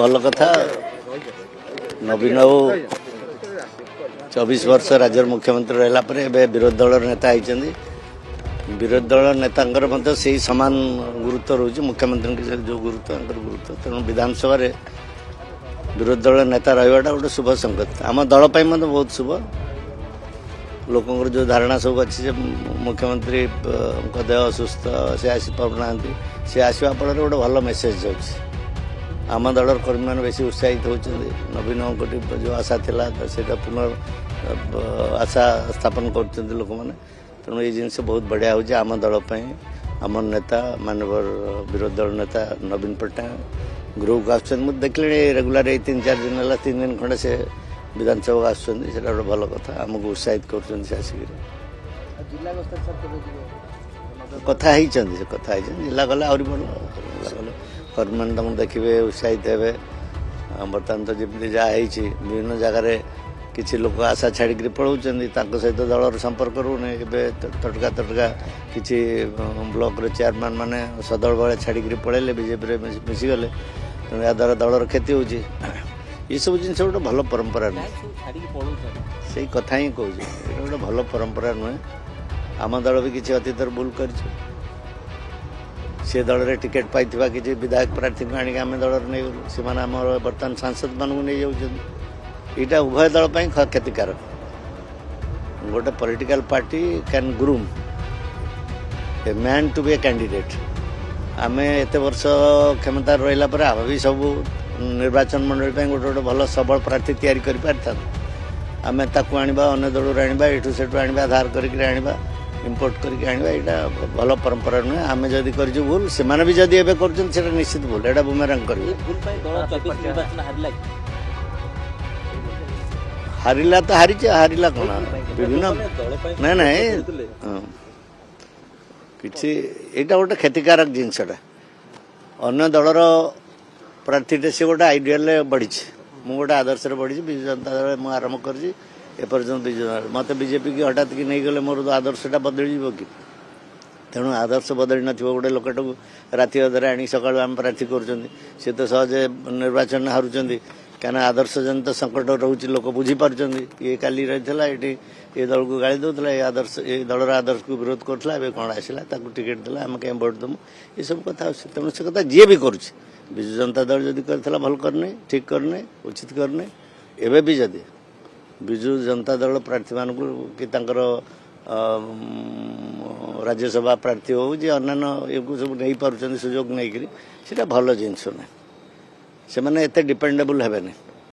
ଭଲ କଥା। ନବୀନ ବାବୁ 24 ବର୍ଷ ରାଜ୍ୟର ମୁଖ୍ୟମନ୍ତ୍ରୀ ରହିଲା ପରେ ଏବେ ବିରୋଧୀ ଦଳର ନେତା ହେଇଛନ୍ତି। ବିରୋଧୀ ଦଳ ନେତାଙ୍କର ମଧ୍ୟ ସେଇ ସମାନ ଗୁରୁତ୍ୱ ରହୁଛି, ମୁଖ୍ୟମନ୍ତ୍ରୀଙ୍କ ଯେଉଁ ଗୁରୁତ୍ୱ ତାଙ୍କର ଗୁରୁତ୍ୱ। ତେଣୁ ବିଧାନସଭାରେ ବିରୋଧୀ ଦଳ ନେତା ରହିବାଟା ଗୋଟେ ଶୁଭ ସଂକେତ, ଆମ ଦଳ ପାଇଁ ମଧ୍ୟ ବହୁତ ଶୁଭ। ଲୋକଙ୍କର ଯେଉଁ ଧାରଣା ସବୁ ଅଛି ଯେ ମୁଖ୍ୟମନ୍ତ୍ରୀଙ୍କ ଦେହ ଅସୁସ୍ଥ, ସେ ଆସିପାରୁନାହାନ୍ତି, ସେ ଆସିବା ଫଳରେ ଗୋଟେ ଭଲ ମେସେଜ ଯାଉଛି। ଆମ ଦଳର କର୍ମୀମାନେ ବେଶୀ ଉତ୍ସାହିତ ହେଉଛନ୍ତି। ନବୀନଙ୍କ ଯେଉଁ ଆଶା ଥିଲା ସେଇଟା ଆଶା ସ୍ଥାପନ କରୁଛନ୍ତି ଲୋକମାନେ। ତେଣୁ ଏଇ ଜିନିଷ ବହୁତ ବଢ଼ିଆ ହେଉଛି ଆମ ଦଳ ପାଇଁ। ଆମ ନେତା ମାନ୍ୟବର ବିରୋଧୀ ଦଳ ନେତା ନବୀନ ପଟ୍ଟନାୟକ ଗୃହକୁ ଆସୁଛନ୍ତି। ମୁଁ ଦେଖିଲିଣି ରେଗୁଲାର ଏଇ 3-4 ଦିନ ହେଲା, 3 ଦିନ ଖଣ୍ଡେ ସେ ବିଧାନସଭାକୁ ଆସୁଛନ୍ତି। ସେଇଟା ଗୋଟେ ଭଲ କଥା, ଆମକୁ ଉତ୍ସାହିତ କରୁଛନ୍ତି ସେ ଆସିକିରି। କଥା ହେଇଛନ୍ତି, ସେ କଥା ହେଇଛନ୍ତି। ଜିଲ୍ଲା ଗଲେ ଆହୁରି ଭଲ, ଜିଲ୍ଲା ଗଲେ କର୍ମୀମାନେ ତାଙ୍କୁ ଦେଖିବେ, ଉତ୍ସାହିତ ହେବେ। ବର୍ତ୍ତମାନ ତ ଯେମିତି ଯାହା ହେଇଛି, ବିଭିନ୍ନ ଜାଗାରେ କିଛି ଲୋକ ଆଶା ଛାଡ଼ିକିରି ପଳାଉଛନ୍ତି, ତାଙ୍କ ସହିତ ଦଳର ସମ୍ପର୍କ ରହୁନି। ଏବେ ତଟକା କିଛି ବ୍ଲକର ଚେୟାରମ୍ୟାନ୍ ମାନେ ସଦଳ ବଳେ ଛାଡ଼ିକିରି ପଳାଇଲେ, ବିଜେପିରେ ମିଶିଗଲେ। ତେଣୁ ଏହାଦ୍ୱାରା ଦଳର କ୍ଷତି ହେଉଛି। ଏସବୁ ଜିନିଷ ଗୋଟେ ଭଲ ପରମ୍ପରା ନୁହେଁ, ସେଇ କଥା ହିଁ କହୁଛି। ଏଇଟା ଗୋଟେ ଭଲ ପରମ୍ପରା ନୁହେଁ। ଆମ ଦଳ ବି କିଛି ଅତୀତରେ ଭୁଲ କରିଛୁ। ସେ ଦଳରେ ଟିକେଟ୍ ପାଇଥିବା କିଛି ବିଧାୟକ ପ୍ରାର୍ଥୀଙ୍କୁ ଆଣିକି ଆମେ ଦଳରେ ନେଇଗଲୁ, ସେମାନେ ଆମର ବର୍ତ୍ତମାନ ସାଂସଦମାନଙ୍କୁ ନେଇଯାଉଛନ୍ତି। ଏଇଟା ଉଭୟ ଦଳ ପାଇଁ କ୍ଷତିକାରକ। ଗୋଟେ political party can groom a man to be a candidate. ଆମେ ଏତେ ବର୍ଷ କ୍ଷମତାରେ ରହିଲା ପରେ ଆମେ ବି ସବୁ ନିର୍ବାଚନ ମଣ୍ଡଳୀ ପାଇଁ ଗୋଟେ ଭଲ ସବଳ ପ୍ରାର୍ଥୀ ତିଆରି କରିପାରିଥାନ୍ତୁ। ଆମେ ତାକୁ ଆଣିବା, ଅନ୍ୟ ଦଳରୁ ଆଣିବା, ଏଠୁ ସେଠୁ ଆଣିବା, ଧାର କରିକି ଆଣିବା, ଇମ୍ପୋର୍ଟ କରିକି ଆଣିବା, ଏଇଟା ଭଲ ପରମ୍ପରା ନୁହେଁ। ଆମେ ଯଦି କରିଛୁ ଭୁଲ, ସେମାନେ ବି ଯଦି ଏବେ କରୁଛନ୍ତି ସେଟା ନିଶ୍ଚିତ ଭୁଲ। ଏଇଟା ବୁମେରାଙ୍ଗ କରିବେ। ହାରିଲା ତ ହାରିଛି, ହାରିଲା କ'ଣ ବିଭିନ୍ନ ନାଇଁ କିଛି ଏଇଟା ଗୋଟେ କ୍ଷତିକାରକ ଜିନିଷଟା। ଅନ୍ୟ ଦଳର ପ୍ରାର୍ଥୀଟେ ସେ ଗୋଟେ ଆଇଡ଼ିଆଲରେ ବଢ଼ିଛି, ମୁଁ ଗୋଟେ ଆଦର୍ଶରେ ବଢ଼ିଛି। ବିଜୁ ଜନତା ଦଳ ମୁଁ ଆରମ୍ଭ କରିଛି, ଏପର୍ଯ୍ୟନ୍ତ ବିଜୁ ଜନତା ମୋତେ ବିଜେପି କି ହଠାତ୍ କି ନେଇଗଲେ ମୋର ଆଦର୍ଶଟା ବଦଳିଯିବ କି? ତେଣୁ ଆଦର୍ଶ ବଦଳି ନଥିବ ଗୋଟେ ଲୋକଟାକୁ ରାତି ଅଧରେ ଆଣି ସକାଳୁ ଆମେ ପ୍ରାର୍ଥୀ କରୁଛନ୍ତି, ସେ ତ ସହଜେ ନିର୍ବାଚନରେ ହାରୁଛନ୍ତି। କାହିଁକିନା ଆଦର୍ଶ ଜନିତ ସଙ୍କଟ ରହୁଛି, ଲୋକ ବୁଝିପାରୁଛନ୍ତି। ଇଏ କାଲି ରହିଥିଲା ଏଠି ଏ ଦଳକୁ ଗାଳି ଦେଉଥିଲା, ଏ ଦଳର ଆଦର୍ଶକୁ ବିରୋଧ କରୁଥିଲା, ଏବେ କ'ଣ ଆସିଲା, ତାକୁ ଟିକେଟ୍ ଦେଲା, ଆମେ କାହିଁ ଭୋଟ୍ ଦେବୁ, ଏସବୁ କଥା ଅଛି। ତେଣୁ ସେ କଥା ଯିଏ ବି କରୁଛି, ବିଜୁ ଜନତା ଦଳ ଯଦି କରିଥିଲା ଭଲ କରିନି, ଠିକ୍ କରିନି, ଉଚିତ କରିନି। ଏବେ ବି ଯଦି ବିଜୁ ଜନତା ଦଳ ପ୍ରାର୍ଥୀମାନଙ୍କୁ କି ତାଙ୍କର ରାଜ୍ୟସଭା ପ୍ରାର୍ଥୀ ହେଉ ଯେ ଅନ୍ୟାନ୍ୟ ଏକୁ ସବୁ ନେଇପାରୁଛନ୍ତି ସୁଯୋଗ ନେଇକରି, ସେଇଟା ଭଲ ଜିନିଷ ନାହିଁ। ସେମାନେ ଏତେ ଡିପେଣ୍ଡେବୁଲ୍ ହେବେନି।